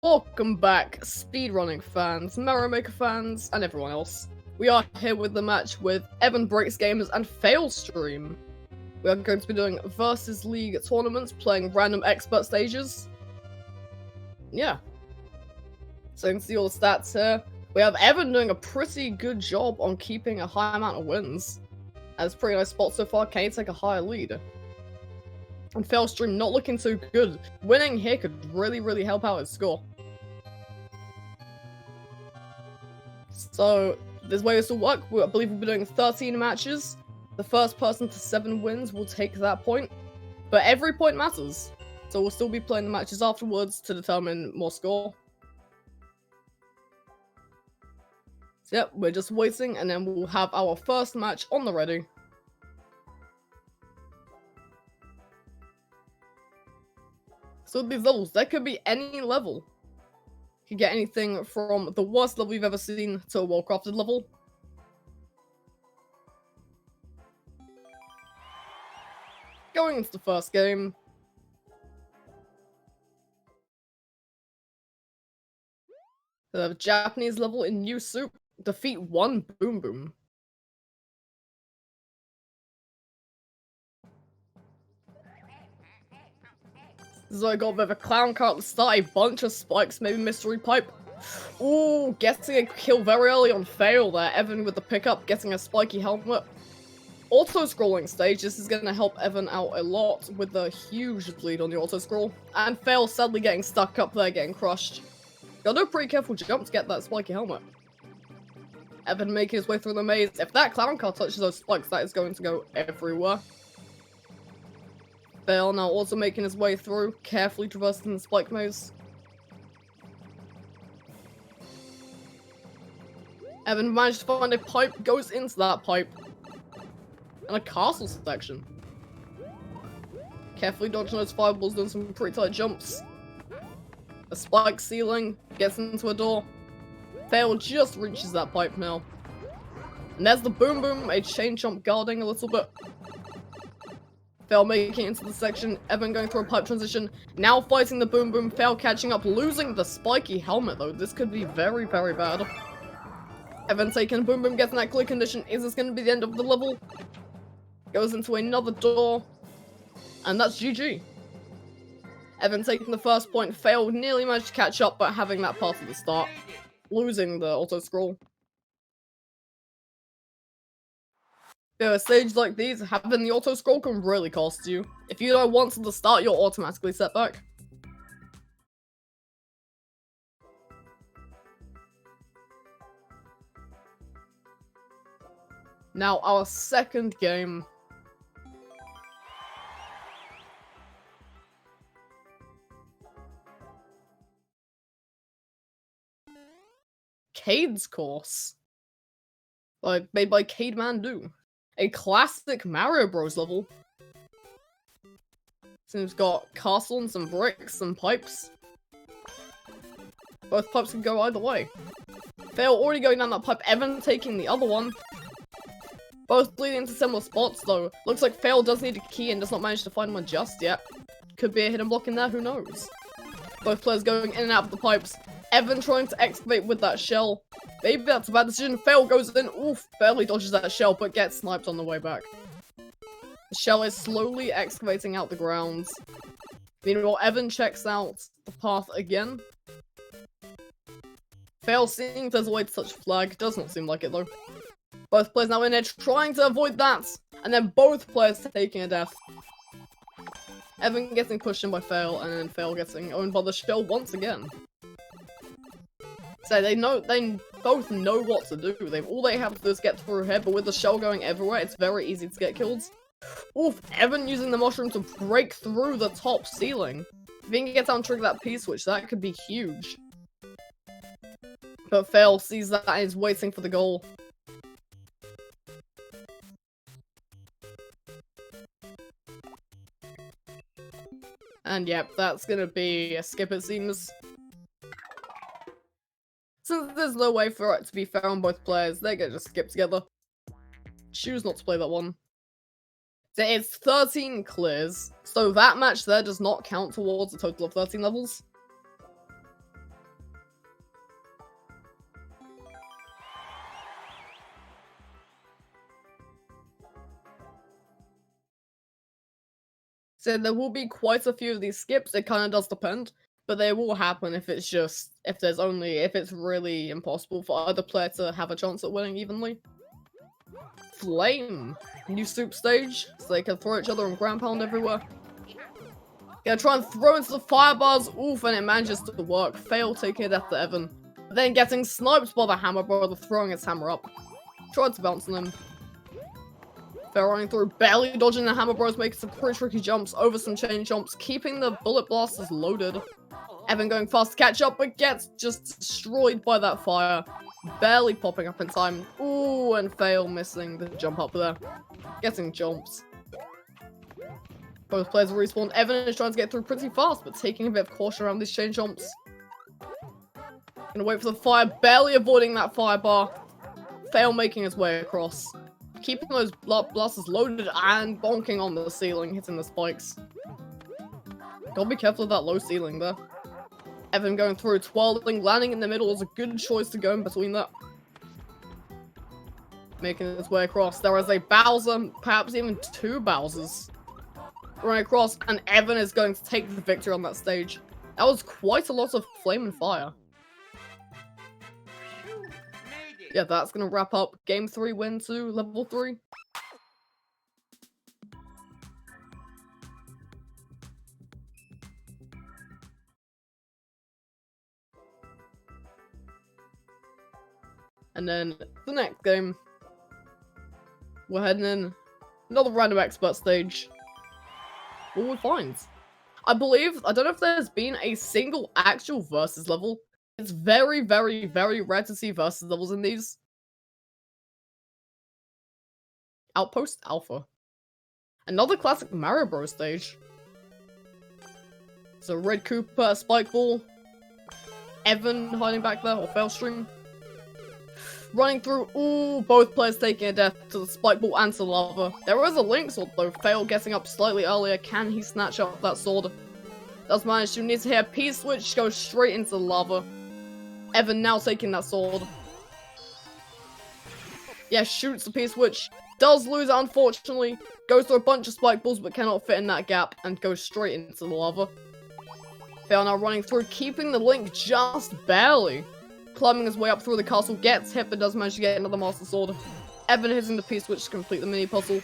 Welcome back, speedrunning fans, Mario Maker fans, and everyone else. We are here with the match with EvanBreaksGames and Failstream. We are going to be doing versus league tournaments, playing random expert stages. Yeah. So you can see all the stats here. We have Evan doing a pretty good job on keeping a high amount of wins. That's a pretty nice spot so far. Can he take a higher lead? And Failstream not looking too good. Winning here could really help out his score. So, this way this will work. I believe we'll be doing 13 matches. The first person to 7 wins will take that point. But every point matters. So we'll still be playing the matches afterwards to determine more score. So yep, we're just waiting and then we'll have our first match on the ready. So with these levels, there could be any level. You could get anything from the worst level you've ever seen to a well-crafted level. Going into the first game. The Japanese level in New Soup. Defeat 1 Boom Boom. So I got a bit of a clown car at the start, a bunch of spikes, maybe mystery pipe. Ooh, getting a kill very early on Fail there. Evan with the pickup, getting a spiky helmet. Auto-scrolling stage, this is going to help Evan out a lot with the huge bleed on the auto-scroll. And Fail sadly getting stuck up there, getting crushed. Gotta do a pretty careful jump to get that spiky helmet. Evan making his way through the maze. If that clown car touches those spikes, that is going to go everywhere. Fail now also making his way through, carefully traversing the spike maze. Evan managed to find a pipe, goes into that pipe. And a castle section. Carefully dodging those fireballs, doing some pretty tight jumps. A spike ceiling, gets into a door. Fail just reaches that pipe now. And there's the Boom Boom, a chain jump guarding a little bit. Fail making it into the section, Evan going through a pipe transition, now fighting the Boom Boom, Fail catching up, losing the spiky helmet though. This could be very bad. Evan taking Boom Boom, getting that clear condition. Is this going to be the end of the level? Goes into another door, and that's GG. Evan taking the first point, Fail nearly managed to catch up, but having that pass at the start, losing the auto-scroll. Yeah, stages like these, having the auto-scroll can really cost you. If you don't want to the start, you're automatically set back. Now, our second game. Cade's Course. Made by Cademan. A classic Mario Bros level. So it's got castle and some bricks and pipes. Both pipes can go either way. Fail already going down that pipe, Evan taking the other one. Both bleeding into similar spots though. Looks like Fail does need a key and does not manage to find one just yet. Could be a hidden block in there, who knows. Both players going in and out of the pipes. Evan trying to excavate with that shell. Maybe that's a bad decision. Fail goes in. Oof, barely dodges that shell, but gets sniped on the way back. The shell is slowly excavating out the ground. Meanwhile, Evan checks out the path again. Fail seeing if there's a way to touch a flag. Does not seem like it though. Both players now in there trying to avoid that. And then both players taking a death. Evan getting pushed in by Fail, and then Fail getting owned by the shell once again. So they both know what to do. All they have to do is get through here, but with the shell going everywhere, it's very easy to get killed. Oof, Evan using the mushroom to break through the top ceiling. If he can get down, trigger that P-switch, that could be huge. But Fail sees that and is waiting for the goal. And yep, that's gonna be a skip it seems. Since there's no way for it to be fair on both players, they're gonna just skip together. Choose not to play that one. So it's 13 clears, so that match there does not count towards a total of 13 levels. So there will be quite a few of these skips, it kind of does depend, but they will happen if it's really impossible for either player to have a chance at winning evenly. Flame! New soup stage, so they can throw each other and ground pound everywhere. Gonna try and throw into the fire bars, oof, and it manages to work. Fail taking a death to Evan. Then getting sniped by the hammer brother throwing his hammer up. Tried to bounce on him. Fail running through, barely dodging the hammer bros, making some pretty tricky jumps over some chain jumps, keeping the bullet blasters loaded. Evan going fast to catch up, but gets just destroyed by that fire. Barely popping up in time. Ooh, and Fail missing the jump up there. Getting jumps. Both players respawn. Evan is trying to get through pretty fast, but taking a bit of caution around these chain jumps. Gonna wait for the fire, barely avoiding that fire bar. Fail making his way across. Keeping those blasters loaded and bonking on the ceiling, hitting the spikes. Gotta be careful of that low ceiling there. Evan going through, twirling, landing in the middle is a good choice to go in between that. Making his way across. There is a Bowser, perhaps even two Bowsers. Running across, and Evan is going to take the victory on that stage. That was quite a lot of flame and fire. Yeah, that's gonna wrap up Game 3 win to Level 3. And then the next game, we're heading in another random expert stage. What will we find? I don't know if there's been a single actual versus level. It's very, very, very rare to see versus levels in these. Outpost Alpha. Another classic Mario Bros stage. So Red Koopa, Spike Ball, Evan hiding back there, or Failstream. Running through, ooh, both players taking a death to the Spike Ball and to lava. There is a Link sword though, Fail getting up slightly earlier. Can he snatch up that sword? Does manage to, needs to hit a P-switch, go straight into the lava. Evan now taking that sword. Yeah, shoots the P-switch. Does lose it, unfortunately. Goes through a bunch of spike balls, but cannot fit in that gap, and goes straight into the lava. Fail now running through, keeping the Link just barely. Climbing his way up through the castle, gets hit, but does manage to get another Master Sword. Evan hitting the P-switch to complete the mini-puzzle.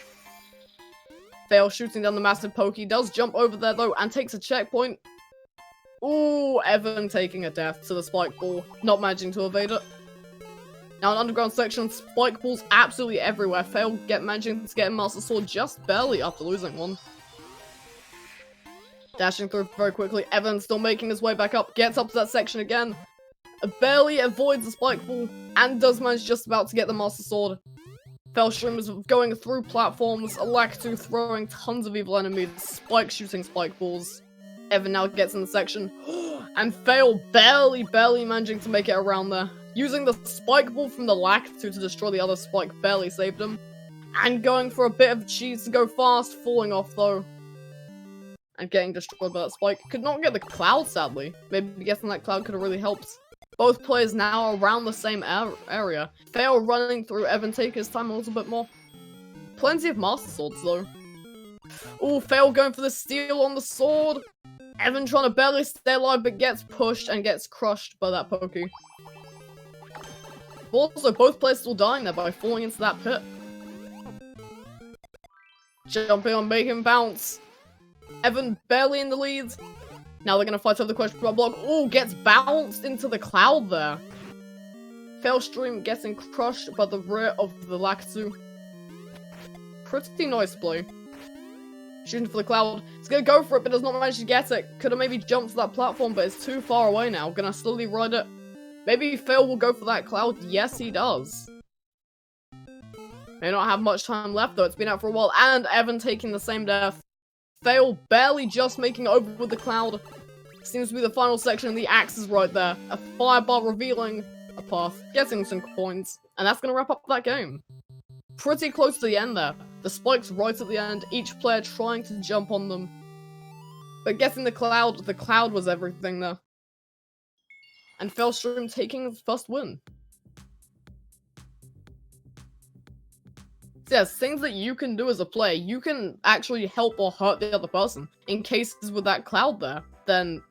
Fail shooting down the massive pokey, does jump over there though, and takes a checkpoint. Ooh, Evan taking a death to the spike ball, not managing to evade it. Now an underground section, spike balls absolutely everywhere. Fail managing to get a Master Sword just barely after losing one. Dashing through very quickly, Evan still making his way back up, gets up to that section again. Barely avoids the spike ball, and does manage just about to get the Master Sword. Failstream is going through platforms, Lactu throwing tons of evil enemies, Spike shooting spike balls. Evan now gets in the section, and Fail barely managing to make it around there. Using the spike ball from the Lactu to destroy the other spike barely saved him. And going for a bit of cheese to go fast, falling off though. And getting destroyed by that spike. Could not get the cloud, sadly. Maybe getting that cloud could have really helped. Both players now around the same area. Fail running through, Evan taking his time a little bit more. Plenty of Master Swords though. Ooh, Fail going for the steal on the sword. Evan trying to barely stay alive, but gets pushed and gets crushed by that pokey. Also, both players still dying there by falling into that pit. Jumping on, making him bounce. Evan barely in the lead. Now they're gonna fight over the question mark block. Ooh, gets bounced into the cloud there. Failstream getting crushed by the rear of the Lactu. Pretty nice play. Shooting for the cloud. He's gonna go for it, but does not manage to get it. Could have maybe jumped to that platform, but it's too far away now. Gonna slowly ride it. Maybe Fail will go for that cloud. Yes, he does. May not have much time left, though. It's been out for a while. And Evan taking the same death. Fail barely just making it over with the cloud. Seems to be the final section. The axe is right there. A firebar revealing a path. Getting some coins. And that's going to wrap up that game. Pretty close to the end there. The spikes right at the end. Each player trying to jump on them. But getting the cloud was everything there. And Failstream taking his first win. So there's things that you can do as a player. You can actually help or hurt the other person. In cases with that cloud there, then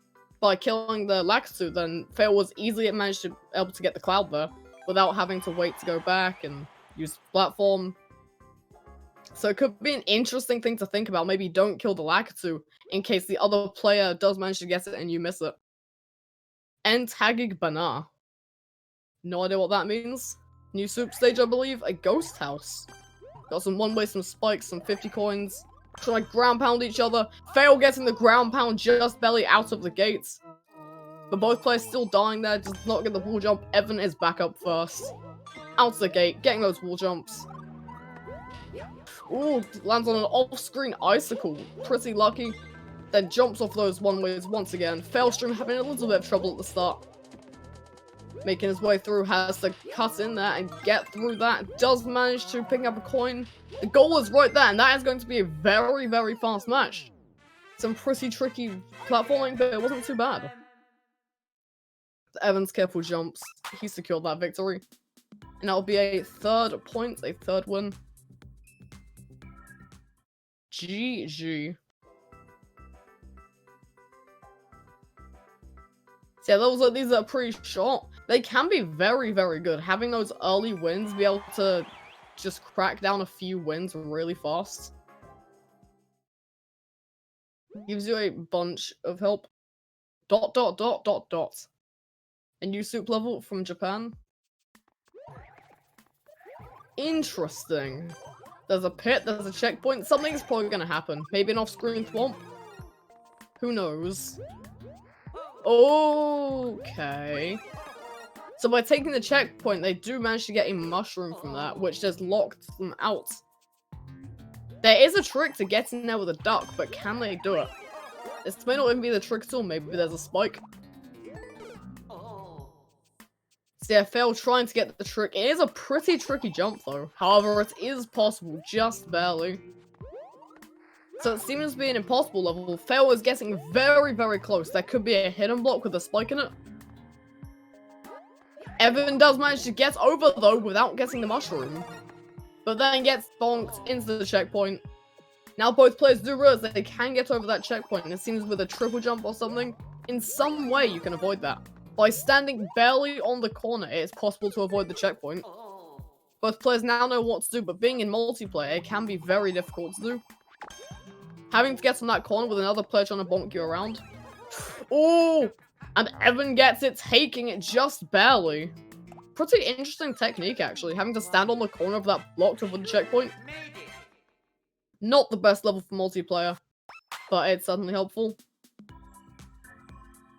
by killing the Lakitu, then Fail was easily managed to able to get the cloud there without having to wait to go back and use the platform. So it could be an interesting thing to think about. Maybe don't kill the Lakitu in case the other player does manage to get it and you miss it. Entagig Bana. No idea what that means. New soup stage, I believe. A ghost house. Got some one-way, some spikes, some 50 coins. Trying to ground pound each other. Fail getting the ground pound just barely out of the gates. But both players still dying there. Does not get the wall jump. Evan is back up first. Out the gate, getting those wall jumps. Ooh, lands on an off-screen icicle. Pretty lucky. Then jumps off those one-ways once again. Failstream having a little bit of trouble at the start. Making his way through, has to cut in there and get through that. Does manage to pick up a coin. The goal is right there, and that is going to be a very, very fast match. Some pretty tricky platforming, but it wasn't too bad. Evan's careful jumps. He secured that victory. And that'll be a third point, a third win. GG. So yeah, these are pretty short. They can be very, very good. Having those early wins, be able to just crack down a few wins really fast. Gives you a bunch of help. ... A new soup level from Japan. Interesting. There's a pit, there's a checkpoint. Something's probably gonna happen. Maybe an off-screen thwomp. Who knows? Okay. So by taking the checkpoint, they do manage to get a mushroom from that, which just locked them out. There is a trick to get in there with a duck, but can they do it? This may not even be the trick at all. Maybe there's a spike. So yeah, Fail trying to get the trick. It is a pretty tricky jump though. However, it is possible, just barely. So it seems to be an impossible level. Fail is getting very, very close. There could be a hidden block with a spike in it. Evan does manage to get over though without getting the mushroom. But then gets bonked into the checkpoint. Now both players do realize that they can get over that checkpoint. And it seems with a triple jump or something, in some way you can avoid that. By standing barely on the corner, it is possible to avoid the checkpoint. Both players now know what to do, but being in multiplayer, it can be very difficult to do. Having to get on that corner with another player trying to bonk you around. Oh! And Evan gets it, taking it just barely. Pretty interesting technique, actually. Having to stand on the corner of that block to avoid the checkpoint. Not the best level for multiplayer, but it's certainly helpful.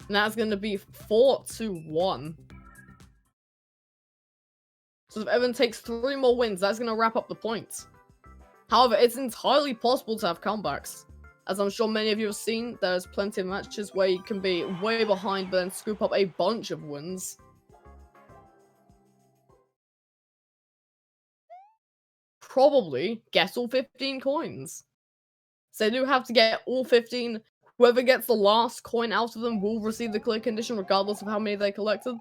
And that's going to be 4-1. So if Evan takes 3 more wins, that's going to wrap up the points. However, it's entirely possible to have comebacks. As I'm sure many of you have seen, there's plenty of matches where you can be way behind but then scoop up a bunch of wins. Probably get all 15 coins. So they do have to get all 15. Whoever gets the last coin out of them will receive the clear condition regardless of how many they collected.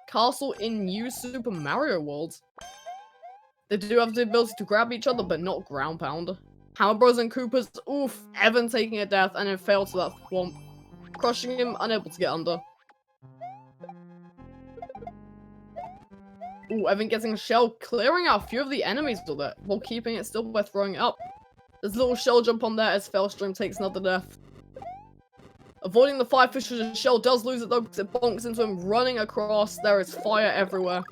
Castle in New Super Mario World. They do have the ability to grab each other, but not ground pound. Hammer Bros and Koopas, oof, Evan taking a death and then failed to that thwomp. Crushing him, unable to get under. Ooh, Evan getting a shell, clearing out a few of the enemies with it, while keeping it still by throwing it up. There's a little shell jump on there as Failstream takes another death. Avoiding the fire fish with a shell, does lose it though because it bonks into him running across. There is fire everywhere.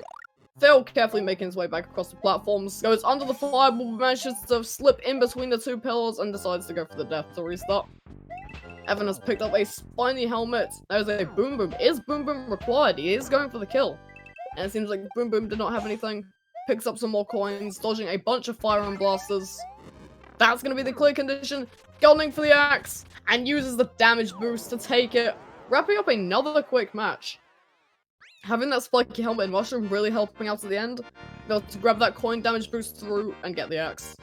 Fail carefully making his way back across the platforms. Goes under the fireball, manages to slip in between the 2 pillars and decides to go for the death to restart. Evan has picked up a spiny helmet. There's a Boom Boom. Is Boom Boom required? He is going for the kill. And it seems like Boom Boom did not have anything. Picks up some more coins, dodging a bunch of fire and blasters. That's going to be the clear condition. Gunning for the axe. And uses the damage boost to take it. Wrapping up another quick match. Having that spiky helmet and mushroom really helping out at the end. Be able to grab that coin damage boost through and get the axe.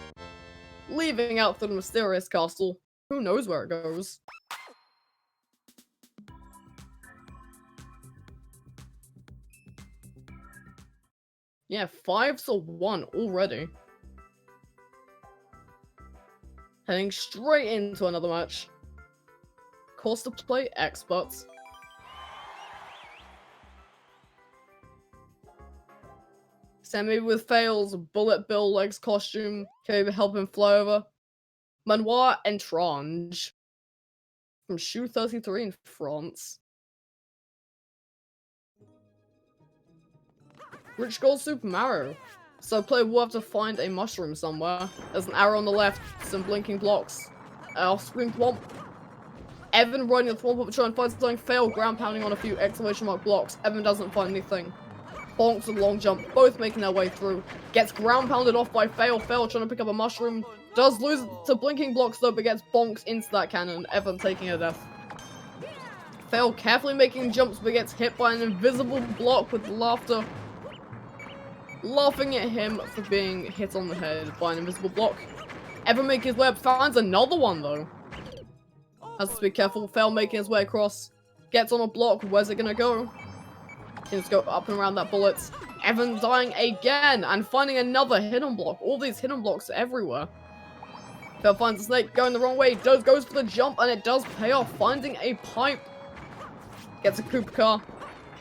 Leaving out the mysterious castle. Who knows where it goes. Yeah, 5-1 already. Heading straight into another match. Course to play experts. Sammy with Fail's Bullet Bill legs costume can maybe help him fly over. Manoir Entrange from Shoe 33 in France. Rich Gold Super Mario. So player will have to find a mushroom somewhere. There's an arrow on the left, some blinking blocks. Off-screen thwomp. Evan riding the thwomp up to try and find something. Fail ground pounding on a few exclamation mark blocks. Evan doesn't find anything. Bonks and long jump, both making their way through. Gets ground pounded off by Fail. Fail trying to pick up a mushroom. Does lose to blinking blocks though, but gets bonked into that cannon. Evan taking a death. Fail carefully making jumps, but gets hit by an invisible block with laughter. Laughing at him for being hit on the head by an invisible block. Evan making his way up, finds another one though. Has to be careful. Fail making his way across. Gets on a block. Where's it gonna go? Can just go up and around that bullet. Evan dying again and finding another hidden block. All these hidden blocks are everywhere. Fail finds a snake going the wrong way. Goes for the jump and it does pay off. Finding a pipe. Gets a Koopa car.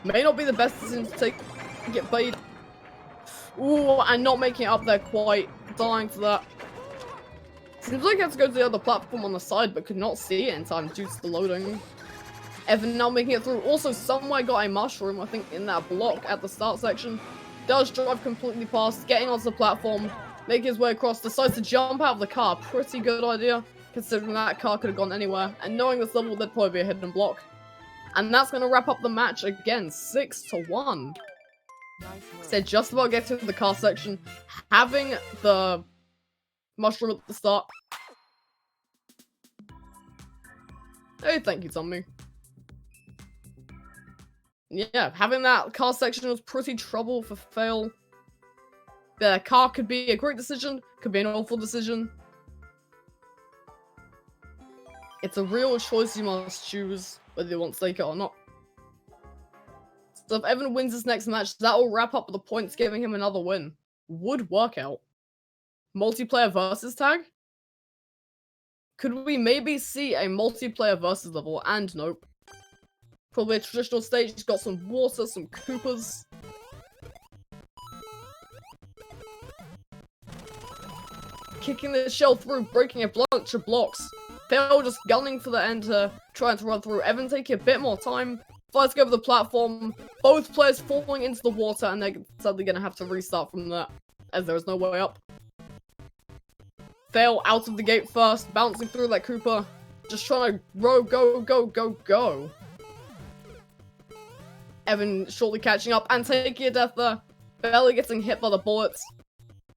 May not be the best decision to take. Get paid. Ooh, and not making it up there quite. Dying to that. Seems like he has to go to the other platform on the side, but could not see it in time due to the loading. Evan now making it through. Also, somewhere got a mushroom, I think, in that block at the start section. Does drive completely past, getting onto the platform, making his way across, decides to jump out of the car. Pretty good idea, considering that car could have gone anywhere. And knowing this level, there'd probably be a hidden block. And that's going to wrap up the match again, 6-1. So just about getting to the car section, having the mushroom at the start. Hey, thank you, Tommy. Yeah, having that car section was pretty trouble for Fail. The car could be a great decision, could be an awful decision. It's a real choice you must choose, whether you want to take it or not. So if Evan wins this next match, that will wrap up the points, giving him another win. Would work out. Multiplayer versus tag? Could we maybe see a multiplayer versus level? And nope. Probably a traditional stage, it's got some water, some Koopas. Kicking the shell through, breaking a bunch of blocks. Fail just gunning for the end to trying to run through. Evan taking a bit more time. Flies go over the platform. Both players falling into the water, and they're sadly going to have to restart from that, as there is no way up. Fail out of the gate first, bouncing through that Koopa. Just trying to row, go. Evan shortly catching up and taking a death there. Barely getting hit by the bullets.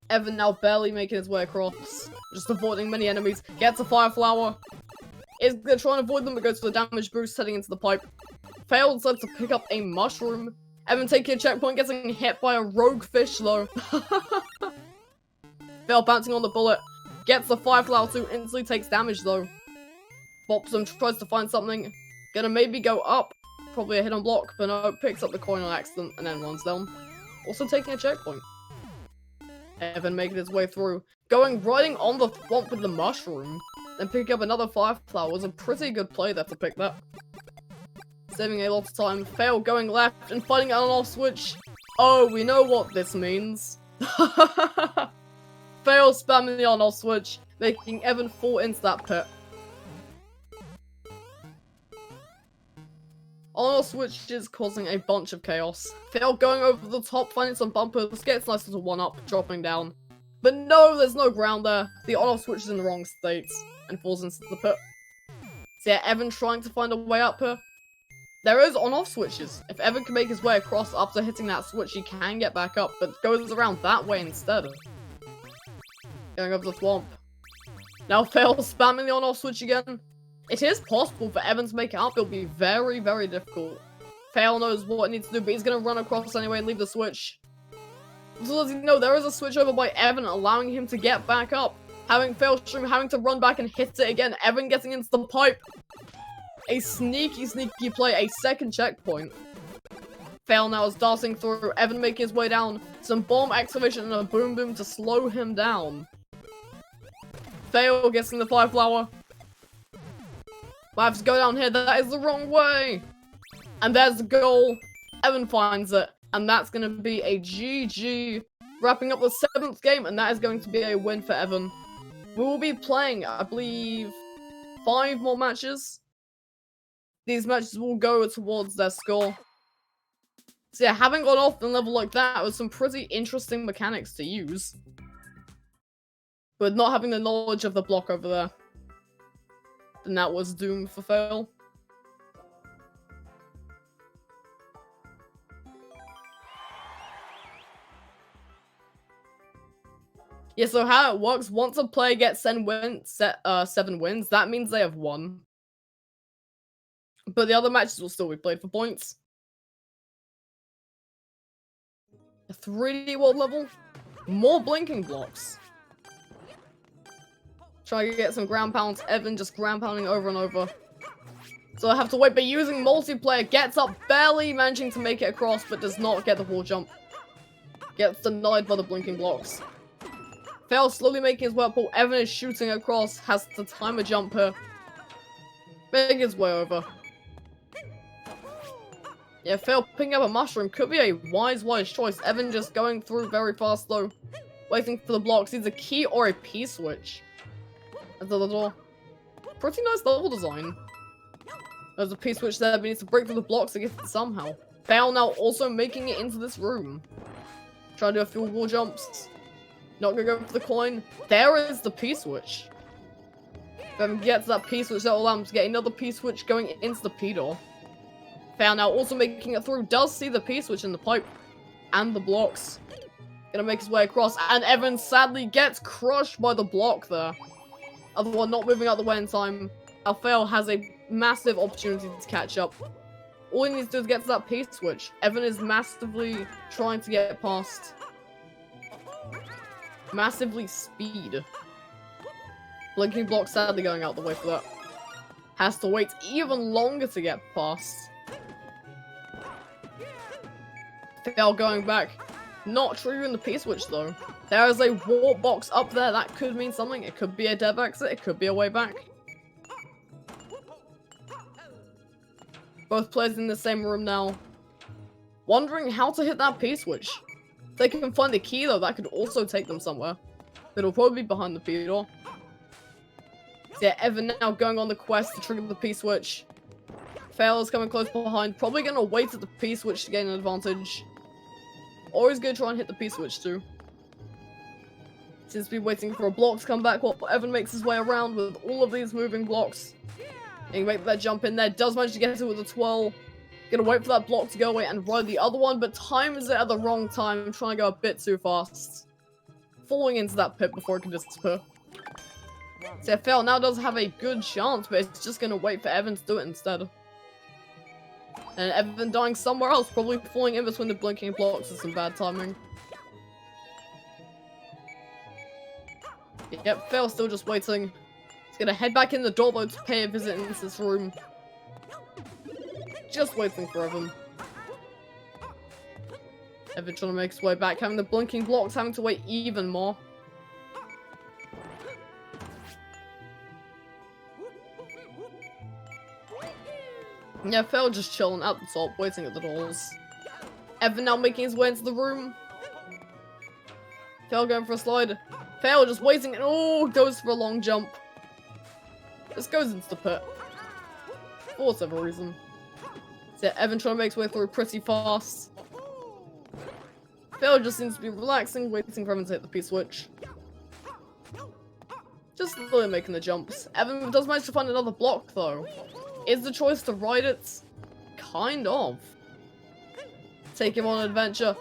Evan now barely making his way across. Just avoiding many enemies. Gets a fire flower. Is gonna try and avoid them, but goes for the damage boost heading into the pipe. Fail decides to pick up a mushroom. Evan taking a checkpoint, getting hit by a rogue fish though. Fail bouncing on the bullet. Gets the fire flower too, instantly takes damage though. Bops him, tries to find something. Gonna maybe go up. Probably a hidden block, but no, picks up the coin on accident and then runs down. Also taking a checkpoint. Evan making his way through. Riding on the thwomp with the mushroom. Then picking up another fire flower was a pretty good play there to pick that. Saving a lot of time. Fail going left and finding an on-off switch. Oh, we know what this means. Fail spamming the on-off switch, making Evan fall into that pit. On-off switches causing a bunch of chaos. Fail going over the top, finding some bumpers, gets nice little one-up, dropping down. But no, there's no ground there. The on-off switch is in the wrong states and falls into the pit. So yeah, Evan trying to find a way up here. There is on-off switches. If Evan can make his way across after hitting that switch, he can get back up, but goes around that way instead. Going over the thwomp. Now Fail spamming the on-off switch again. It is possible for Evan to make it up. It'll be very, very difficult. Fail knows what he needs to do, but he's going to run across anyway and leave the switch. So as you know, there is a switch over by Evan, allowing him to get back up. Having Failstream having to run back and hit it again. Evan getting into the pipe. A sneaky play. A second checkpoint. Fail now is darting through. Evan making his way down. Some bomb activation and a boom boom to slow him down. Fail gets in the fire flower. I have to go down here. That is the wrong way. And there's the goal. Evan finds it. And that's going to be a GG. Wrapping up the 7th game. And that is going to be a win for Evan. We will be playing, I believe, 5 more matches. These matches will go towards their score. So yeah, having gone off the level like that was some pretty interesting mechanics to use. But not having the knowledge of the block over there, then that was doomed for fail. Yeah, so how it works, once a player gets 7 wins, that means they have won. But the other matches will still be played for points. A 3D world level? More blinking blocks. Try to get some ground pounds. Evan just ground pounding over and over. So I have to wait, but using multiplayer, gets up, barely managing to make it across, but does not get the wall jump. Gets denied by the blinking blocks. Fail slowly making his way up, while Evan is shooting across, has to time a jump here. Making his way over. Yeah, Fail picking up a mushroom could be a wise choice. Evan just going through very fast though. Waiting for the blocks. Needs a key or a P-switch. Into the door. Pretty nice level design. There's a P-switch there, but he needs to break through the blocks to get it somehow. Fail now also making it into this room. Try to do a few wall jumps. Not gonna go for the coin. There is the P-switch. If Evan gets that P-switch, that will allow him to get another P-switch going into the P-door. Fail now also making it through. Does see the P-switch in the pipe. And the blocks. Gonna make his way across. And Evan sadly gets crushed by the block there. Other one not moving out the way in time. Fail has a massive opportunity to catch up. All he needs to do is get to that P-switch. Evan is massively trying to get past. Massively speed. Blinking block sadly going out the way for that. Has to wait even longer to get past. Fail going back. Not triggering the P-switch though. There is a warp box up there. That could mean something. It could be a dev exit. It could be a way back. Both players in the same room now. Wondering how to hit that P-switch. If they can find the key though, that could also take them somewhere. It'll probably be behind the P-door. So yeah, Evan now going on the quest to trigger the P-switch. Fail is coming close behind. Probably going to wait at the P-switch to gain an advantage. Or he's going to try and hit the P-switch too. Seems to be waiting for a block to come back while Evan makes his way around with all of these moving blocks. And he make that jump in there. Does manage to get it with a twirl. Gonna wait for that block to go away and ride the other one, but times it at the wrong time. Trying to go a bit too fast. Falling into that pit before it can disappear. So Fail now does have a good chance, but it's just gonna wait for Evan to do it instead. And Evan dying somewhere else, probably falling in between the blinking blocks is some bad timing. Yep, Fail still just waiting. He's gonna head back in the door though to pay a visit into this room. Just waiting for Evan. Evan trying to make his way back, having the blinking blocks, having to wait even more. Yeah, Fail just chilling at the top, waiting at the doors. Evan now making his way into the room. Fail going for a slide. Fail just waiting and oh, goes for a long jump. This goes into the pit. For whatever reason. So yeah, Evan trying to make his way through pretty fast. Fail just seems to be relaxing, waiting for Evan to hit the P-switch. Just slowly making the jumps. Evan does manage to find another block though. Is the choice to ride it? Kind of. Take him on an adventure.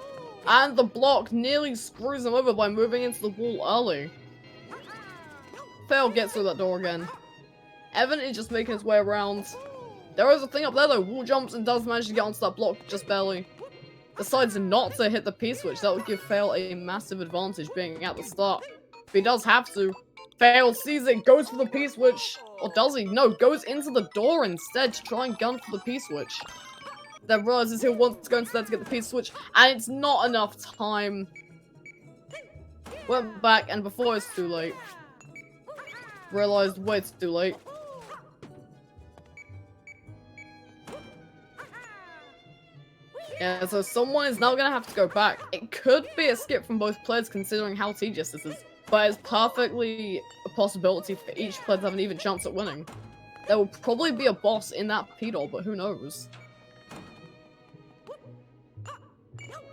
And the block nearly screws him over by moving into the wall early. Fail gets through that door again. Evan is just making his way around. There is a thing up there though. Wall jumps and does manage to get onto that block just barely. Decides not to hit the P-switch. That would give Fail a massive advantage being at the start. But he does have to. Fail sees it, goes for the P-switch. Or does he? No, goes into the door instead to try and gun for the P-switch. Then realizes he wants to go instead to get the P-switch. And it's not enough time. Went back and before it's too late. realized way it's too late. Yeah, so someone is now gonna have to go back. It could be a skip from both players considering how tedious this is, but it's perfectly a possibility for each player to have an even chance at winning. There will probably be a boss in that P-Doll, but who knows?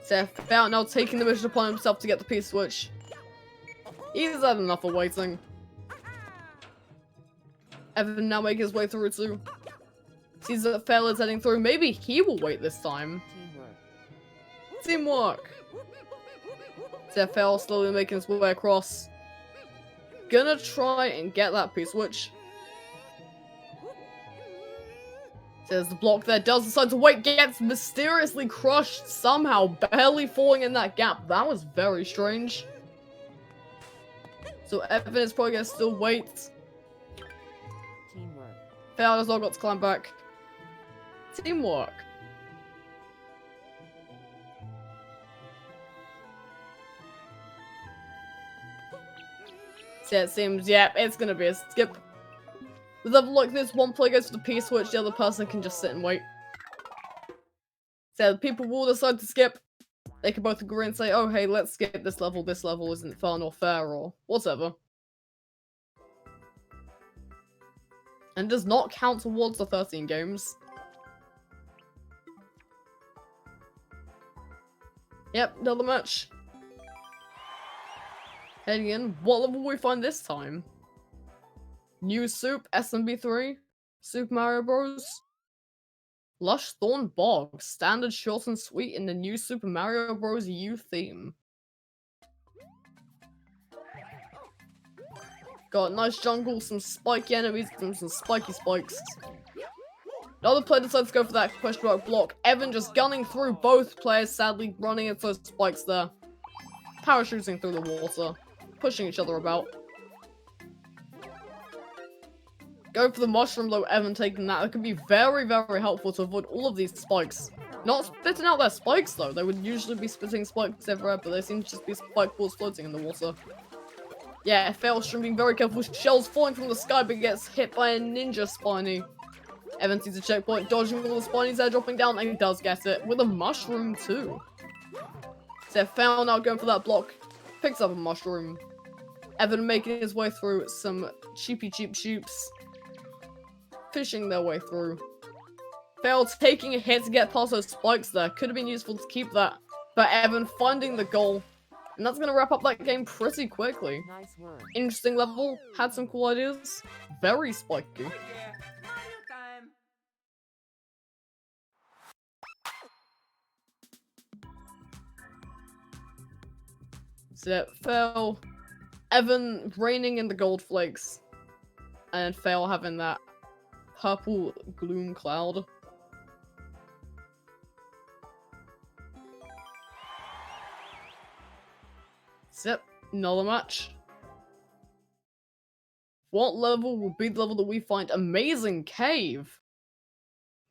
Seth out now taking the mission upon himself to get the P-Switch. He's had enough of waiting. Evan now making his way through too. Sees that Fail is heading through. Maybe he will wait this time. Teamwork. Seth Fail slowly making his way across. Gonna try and get that P-Switch. There's the block there, does decide to wait, gets mysteriously crushed somehow, barely falling in that gap. That was very strange. So Evan is probably gonna still wait. Teamwork. Fail has not got to climb back. Teamwork. So it seems, yeah, it's gonna be a skip. With a level like this, one player goes for the P-Switch, the other person can just sit and wait. So the people will decide to skip. They can both agree and say, oh hey, let's skip this level isn't fun or fair or whatever. And does not count towards the 13 games. Yep, another match. Heading in, what level will we find this time? New Soup, SMB3, Super Mario Bros. Lush Thorn Bog, standard, short and sweet in the new Super Mario Bros. U theme. Got a nice jungle, some spiky enemies, and some spiky spikes. The other player decides to go for that question mark block. Evan just gunning through both players, sadly running into those spikes there. Parachuting through the water, pushing each other about. Go for the mushroom though, Evan taking that. It could be very, very helpful to avoid all of these spikes. Not spitting out their spikes though. They would usually be spitting spikes everywhere, but they seem to just be spike balls floating in the water. Yeah, Failstream being very careful. Shells falling from the sky, but gets hit by a ninja spiny. Evan sees a checkpoint, dodging all the spinies there, dropping down, and he does get it. With a mushroom too. So Fail now going for that block. Picks up a mushroom. Evan making his way through some cheapy cheap sheeps. Fishing their way through. Fail taking a hit to get past those spikes there. Could have been useful to keep that. But Evan finding the goal. And that's going to wrap up that game pretty quickly. Nice work. Interesting level. Had some cool ideas. Very spiky. Oh yeah, Mario time. So yeah, Fail. Evan raining in the gold flakes. And Fail having that purple gloom cloud. Yep, another match. What level will be the level that we find Amazing Cave?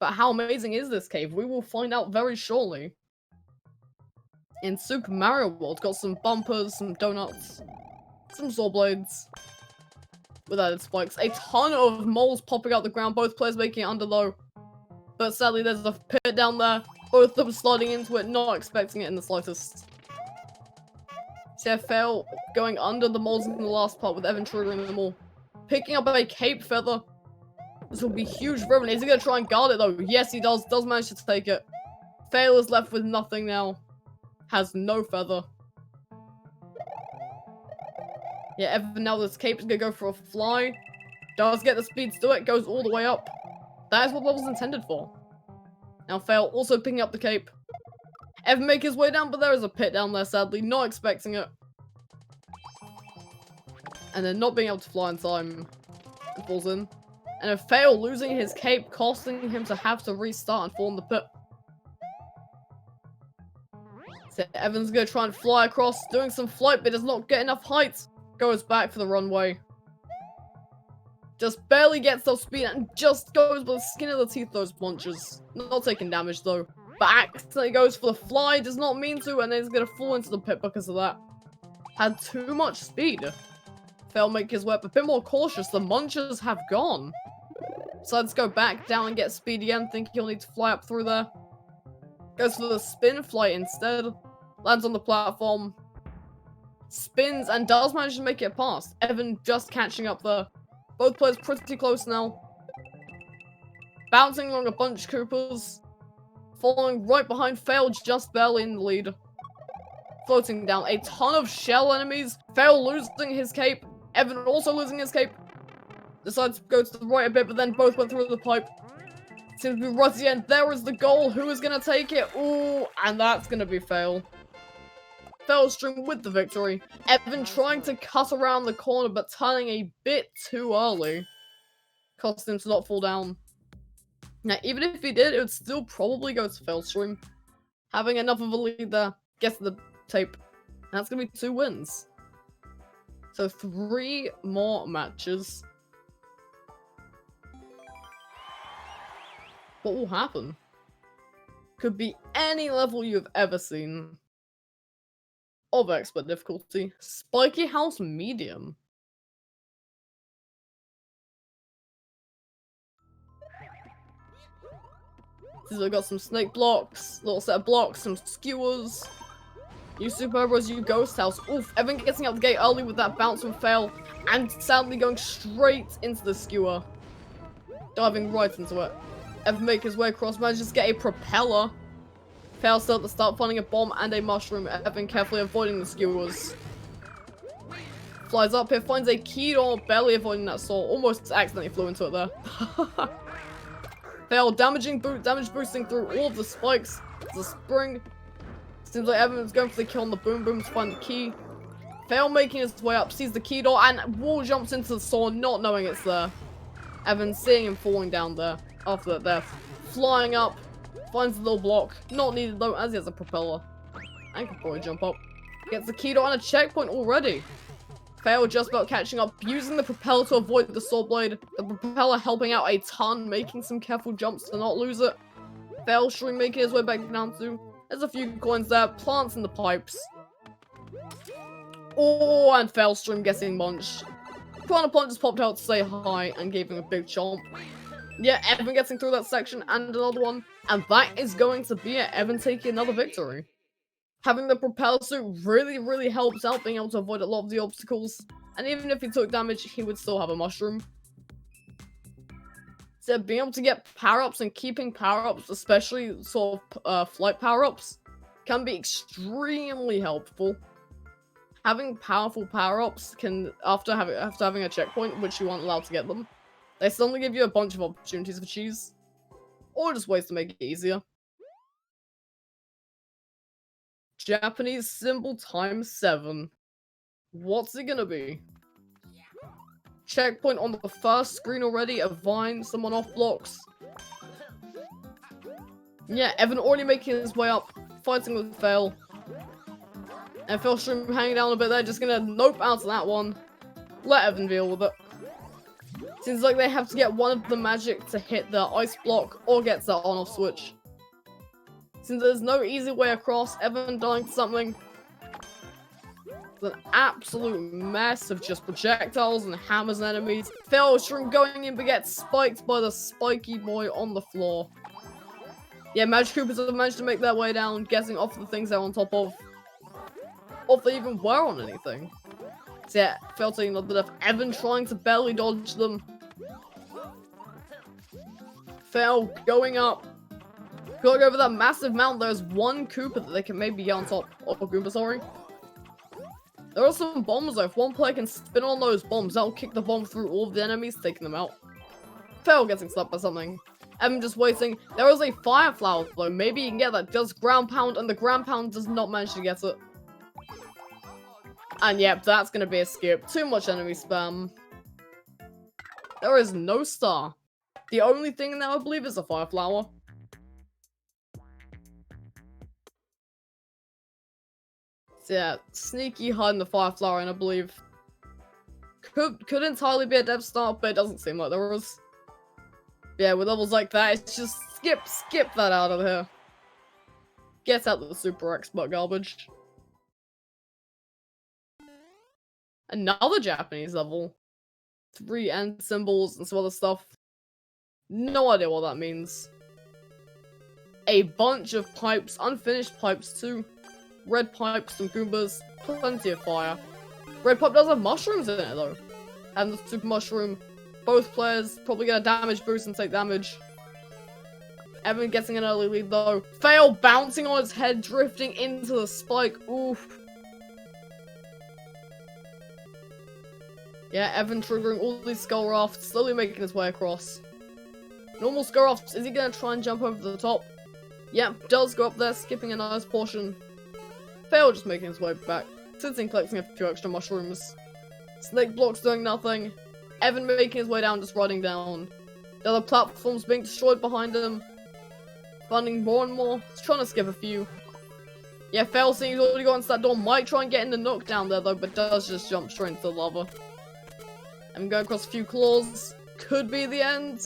But how amazing is this cave? We will find out very shortly. In Super Mario World, got some bumpers, some donuts, some saw blades with added spikes. A ton of moles popping out the ground, both players making it under low. But sadly, there's a pit down there. Both of them sliding into it, not expecting it in the slightest. So Fail going under the moles in the last part with Evan triggering them all. Picking up a cape feather. This will be huge for Evan. Is he going to try and guard it though? Yes, he does. Does manage to take it. Fail is left with nothing now. Has no feather. Yeah, Evan now this cape is going to go for a fly. Does get the speed to do it. Goes all the way up. That is what level's intended for. Now Fail also picking up the cape. Evan make his way down, but there is a pit down there, sadly. Not expecting it. And then not being able to fly in time. It falls in. And a Fail losing his cape, costing him to have to restart and fall in the pit. So Evan's going to try and fly across, doing some flight, but does not get enough height. Goes back for the runway. Just barely gets those speed and just goes with the skin of the teeth those punches. Not taking damage though. But accidentally goes for the fly, does not mean to, and then he's going to fall into the pit because of that. Had too much speed. Fail make his way up a bit more cautious. The munchers have gone. Decides to go back down and get speed again, thinking he'll need to fly up through there. Goes for the spin flight instead. Lands on the platform. Spins and does manage to make it past. Evan just catching up there. Both players pretty close now. Bouncing along a bunch of Koopas. Following right behind Fail, just barely in the lead. Floating down a ton of shell enemies. Fail losing his cape. Evan also losing his cape. Decides to go to the right a bit, but then both went through the pipe. Seems to be right at the end. There is the goal. Who is going to take it? Ooh, and that's going to be Fail. Failstream with the victory. Evan trying to cut around the corner, but turning a bit too early. Cost him to not fall down. Now, even if he did, it would still probably go to Failstream. Having enough of a lead there. Gets the tape. And that's going to be 2 wins. So 3 more matches. What will happen? Could be any level you've ever seen. Of expert difficulty. Spiky House Medium. So we've got some snake blocks, little set of blocks, some skewers. New Super Heroes, you Ghost House. Oof, Evan getting out the gate early with that bounce from Fail. And sadly going straight into the skewer. Diving right into it. Evan make his way across, manages to get a propeller. Fail still at the start, finding a bomb and a mushroom. Evan carefully avoiding the skewers. Flies up here, finds a key door, barely avoiding that saw. Almost accidentally flew into it there. Fail, damage boosting through all of the spikes. It's a spring. Seems like Evan's going for the kill on the boom boom to find the key. Fail making his way up, sees the key door, and wall jumps into the saw, not knowing it's there. Evan seeing him falling down there after that death. Flying up, finds the little block. Not needed though, as he has a propeller. And can probably jump up. Gets the key door and a checkpoint already. Fail just about catching up, using the propeller to avoid the saw blade. The propeller helping out a ton, making some careful jumps to not lose it. Failstream making his way back down to. There's a few coins there, plants in the pipes. Oh, and Failstream getting munched. Piranha Plant just popped out to say hi and gave him a big chomp. Yeah, Evan getting through that section and another one. And that is going to be it. Evan taking another victory. Having the propeller suit really helps out being able to avoid a lot of the obstacles. And even if he took damage, he would still have a mushroom. So being able to get power-ups and keeping power-ups, especially sort of flight power-ups, can be extremely helpful. Having powerful power-ups can, after having a checkpoint, which you aren't allowed to get them, they suddenly give you a bunch of opportunities for cheese. Or just ways to make it easier. Japanese symbol times 7. What's it gonna be? Checkpoint on the first screen already, a vine, someone off blocks. Yeah, Evan already making his way up, fighting with Fail. And Failstream hanging down a bit there, just gonna nope out of that one. Let Evan deal with it. Seems like they have to get one of the magic to hit the ice block or get that on-off switch. Since there's no easy way across, Evan dying to something. It's an absolute mess of just projectiles and hammers and enemies. Failstream going in but gets spiked by the spiky boy on the floor. Yeah, Magic Coopers have managed to make their way down, getting off the things they're on top of. Or if they even were on anything. So yeah, Fail taking another death. Evan trying to barely dodge them. Fail going up. Going over that massive mountain, there's one Koopa that they can maybe get on top. Or Goomba, sorry. There are some bombs though. If one player can spin on those bombs, that'll kick the bomb through all of the enemies, taking them out. Fail getting slapped by something. Evan just waiting. There is a fire flower though. Maybe you can get that. Does ground pound, and the ground pound does not manage to get it. And yep, that's gonna be a skip. Too much enemy spam. There is no star. The only thing that I believe is a fire flower. So yeah, sneaky hiding the fire flower, and I believe could entirely be a dev start, but it doesn't seem like there was. Yeah, with levels like that, it's just skip that out of here. Get out the super expert garbage. Another Japanese level. 3 end symbols and some other stuff. No idea what that means. A bunch of pipes, unfinished pipes too. Red pipes, some Goombas, plenty of fire. Red pipe does have mushrooms in it though. And the super mushroom. Both players probably get a damage boost and take damage. Evan getting an early lead though. Fail bouncing on his head, drifting into the spike. Oof. Yeah, Evan triggering all these skull rafts, slowly making his way across. Normal skull rafts, is he gonna try and jump over the top? Yep, does go up there, skipping a nice portion. Fail just making his way back, sitting collecting a few extra mushrooms. Snake blocks doing nothing. Evan making his way down, just riding down. The other platforms being destroyed behind him. Finding more and more. He's trying to skip a few. Yeah, Fail seeing he's already got into that door. Might try and get in the knockdown there though, but does just jump straight into the lava. I'm going across a few claws. Could be the end.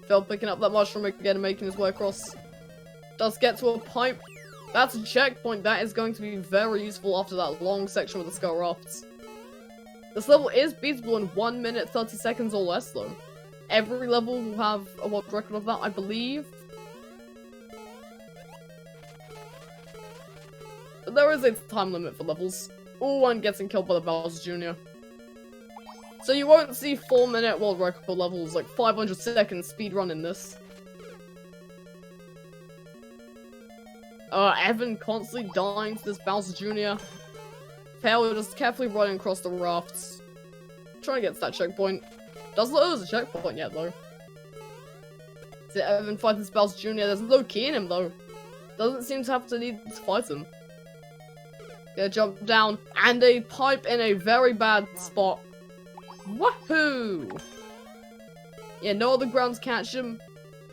Fail picking up that mushroom again and making his way across. Does get to a pipe. That's a checkpoint. That is going to be very useful after that long section with the skull rafts. This level is beatable in 1 minute 30 seconds or less though. Every level will have a world record of that, I believe. But there is a time limit for levels. Ooh, and getting killed by the Bowser Jr. So you won't see 4 minute world record levels, like 500 seconds speedrun in this. Evan constantly dying to this Bowser Jr. Fail just carefully running across the rafts. Trying to get to that checkpoint. Doesn't look like there's a checkpoint yet though. See, Evan fighting this Bowser Jr. There's no key in him though. Doesn't seem to have to need to fight him. Gonna jump down, and a pipe in a very bad spot. Woohoo! Yeah, no other grounds catch him.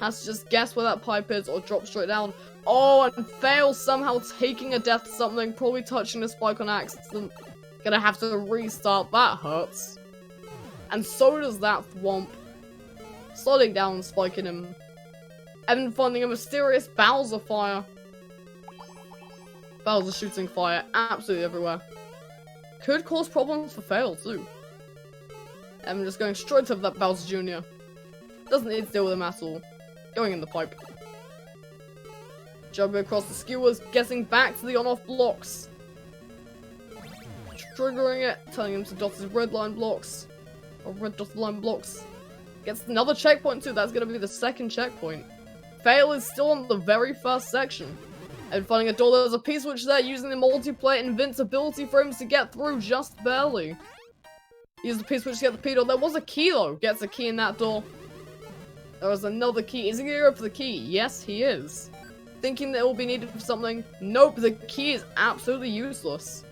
Has to just guess where that pipe is or drop straight down. Oh, and Fail somehow taking a death to something, probably touching the spike on accident. Gonna have to restart, that hurts. And so does that thwomp. Sliding down and spiking him. Evan finding a mysterious Bowser fire. Bowser shooting fire absolutely everywhere. Could cause problems for Fail too. Evan just going straight to that Bowser Jr. Doesn't need to deal with him at all. Going in the pipe. Jumping across the skewers, getting back to the on-off blocks. Triggering it, telling him to dot his red line blocks. Or red dotted line blocks. Gets another checkpoint too, that's gonna be the second checkpoint. Fail is still on the very first section. And finding a door, there's a P-switch there, using the multiplayer invincibility for him to get through just barely. Use the P-switch to get the P-door. There was a key though, gets a key in that door. There was another key. Is he gonna go for the key? Yes, he is. Thinking that it will be needed for something. Nope, the key is absolutely useless.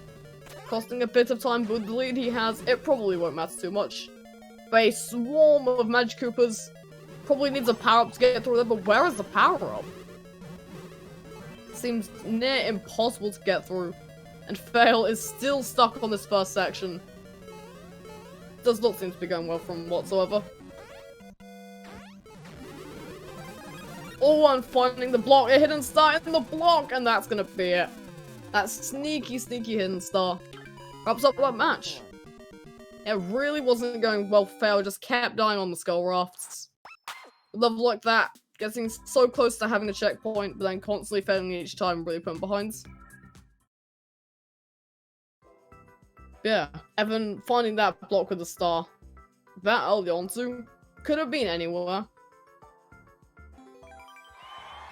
Costing a bit of time, but with the lead he has, it probably won't matter too much. But a swarm of Magic Koopas probably needs a power-up to get through there, but where is the power-up? Seems near impossible to get through. And Fail is still stuck on this first section. Does not seem to be going well for him whatsoever. Oh, I'm finding the block, a hidden star in the block, and that's gonna be it. That sneaky, sneaky hidden star. Wraps up that match. It really wasn't going well for Fail, just kept dying on the skull rafts. A level like that, getting so close to having a checkpoint, but then constantly failing each time, really putting behind. Yeah, Evan finding that block with the star that early on too, could have been anywhere.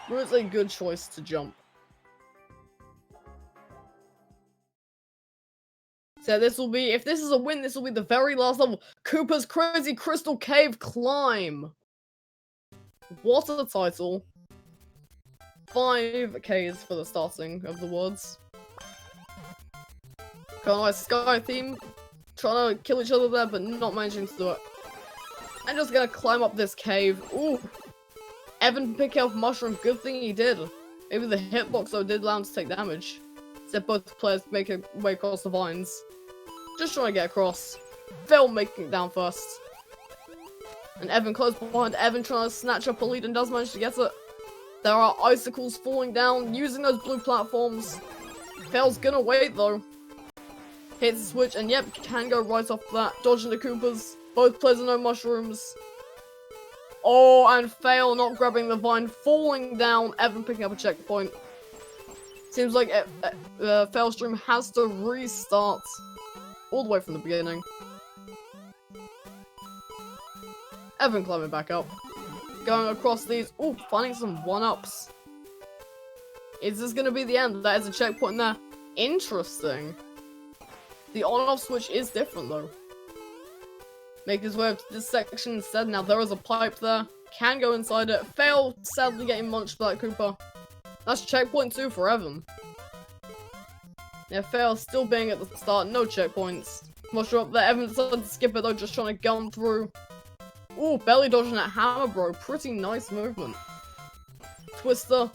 But it's a good choice to jump. So this will be, if this is a win, this will be the very last level. Koopa's Crazy Crystal Cave Climb. What a title. 5 Ks for the starting of the words. Kind of like Sky theme. Trying to kill each other there, but not managing to do it. I'm just gonna climb up this cave. Ooh. Evan picking up mushroom, good thing he did. Maybe the hitbox though did allow him to take damage. Except both players make a way across the vines. Just trying to get across. Phil making it down first. And Evan close behind. Evan trying to snatch up a lead and does manage to get it. There are icicles falling down, using those blue platforms. Phil's gonna wait though. Hits the switch, and yep, can go right off that. Dodging the Koopas. Both players are no mushrooms. Oh, and Fail not grabbing the vine, falling down. Evan picking up a checkpoint. Seems like Failstream has to restart all the way from the beginning. Evan climbing back up. Going across these. Oh, finding some one-ups. Is this going to be the end? That is a checkpoint there. Interesting. The on-off switch is different, though. Make his way up to this section instead. Now, there is a pipe there. Can go inside it. Fail, sadly getting munched by that Koopa. That's checkpoint 2 for Evan. Yeah, Fail still being at the start. No checkpoints. Mushroom up there. Evan decided to skip it, though, just trying to gun through. Ooh, belly dodging that hammer, bro. Pretty nice movement. Twister.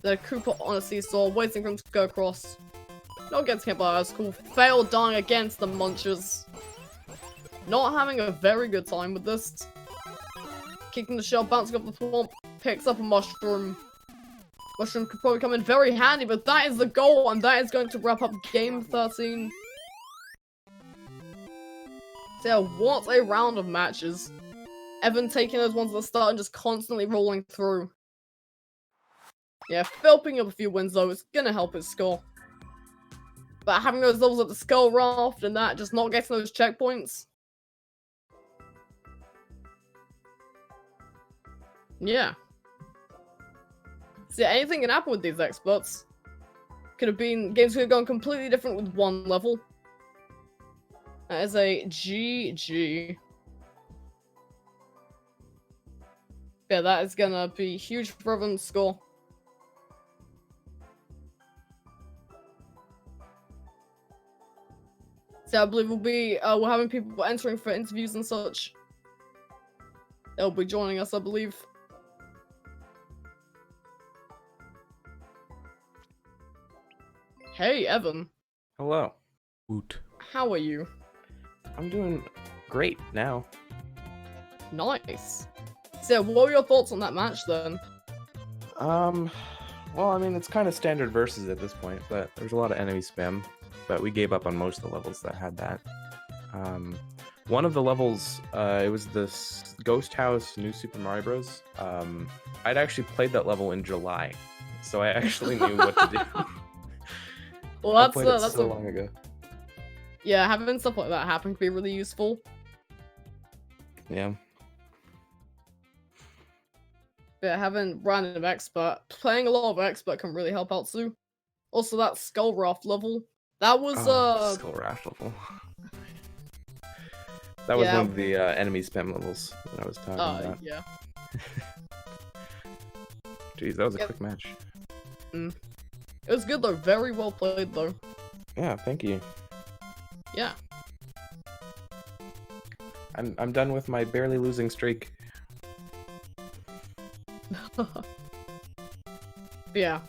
The Koopa on a seesaw, waiting for him to go across. Not getting hit by that's cool. Fail dying against the munchers. Not having a very good time with this. Kicking the shell, bouncing off the swamp. Picks up a mushroom. Mushroom could probably come in very handy, but that is the goal, and that is going to wrap up game 13. So yeah, what a round of matches. Evan taking those ones at the start and just constantly rolling through. Yeah, picking up a few wins though is gonna help his score. But having those levels at the skull raft and that, just not getting those checkpoints. Yeah. See, anything can happen with these experts. Could have been, games could have gone completely different with one level. That is a GG. Yeah, that is gonna be huge for Evan's score. So I believe we're having people entering for interviews and such. They'll be joining us, I believe. Hey, Evan. Hello. Woot. How are you? I'm doing great now. Nice. So, what were your thoughts on that match then? Well, I mean, it's kind of standard versus at this point, but there's a lot of enemy spam. But we gave up on most of the levels that had that. One of the levels, it was this Ghost House New Super Mario Bros. I'd actually played that level in July, so I actually knew what to do. Well, that's so long ago. Yeah, having stuff like that happen can be really useful. Yeah. Yeah, having random expert, playing a lot of expert can really help out too. Also, that Skull Raft level, that was Skull Raft level. That was one of the enemy spam levels that I was talking about. Yeah. Jeez, that was a quick match. It was good though, very well played though. Yeah, thank you. Yeah. I'm done with my barely losing streak. Yeah.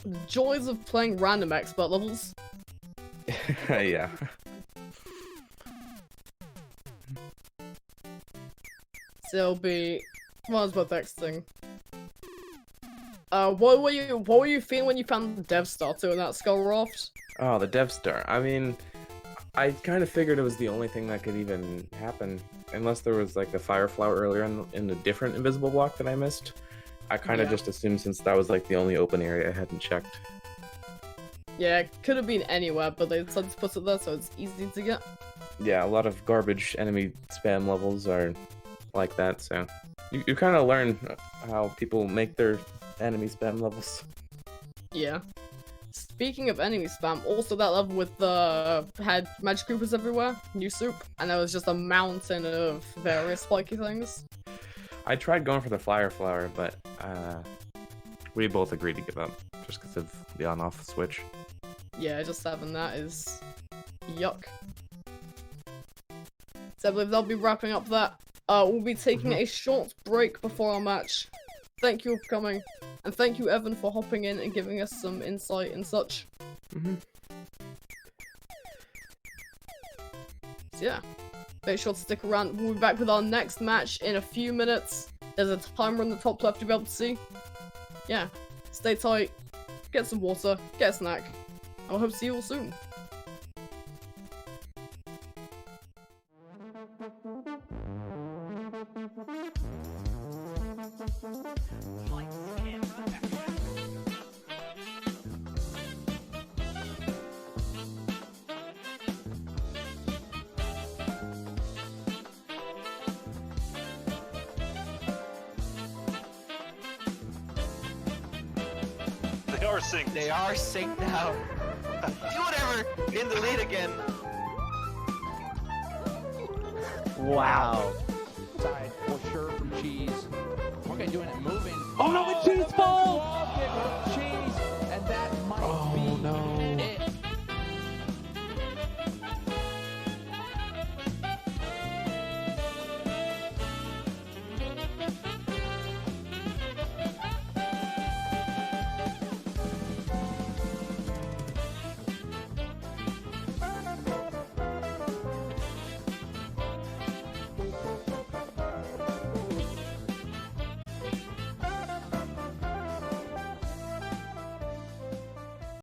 The joys of playing random expert levels. Yeah. So it'll be one's worth texting. What were you feeling when you found the Dev Star too in that Skull Raft? Oh, the Dev Star. I mean, I kind of figured it was the only thing that could even happen, unless there was like a Fire Flower earlier in a different invisible block that I missed. I kind of just assumed since that was like the only open area I hadn't checked. Yeah, it could have been anywhere, but they decided to put it there so it's easy to get. Yeah, a lot of garbage enemy spam levels are like that, so you kind of learn how people make their enemy spam levels. Yeah. Speaking of enemy spam, also that level with the had Magic Koopas everywhere, new soup, and there was just a mountain of various spiky things. I tried going for the Fire Flower, but we both agreed to give up just because of the on-off switch. Yeah, just having that is yuck. So I believe they'll be wrapping up that. We'll be taking a short break before our match. Thank you for coming, and thank you, Evan, for hopping in and giving us some insight and such. So yeah, make sure to stick around. We'll be back with our next match in a few minutes. There's a timer in the top left you'll be able to see. Yeah, stay tight, get some water, get a snack, and I'll hope to see you all soon. They are synced. They are synced now. Do whatever. In the lead again. Wow. Side for sure from Cheese. Okay, doing it moving. Oh no, the cheese falls! Cheese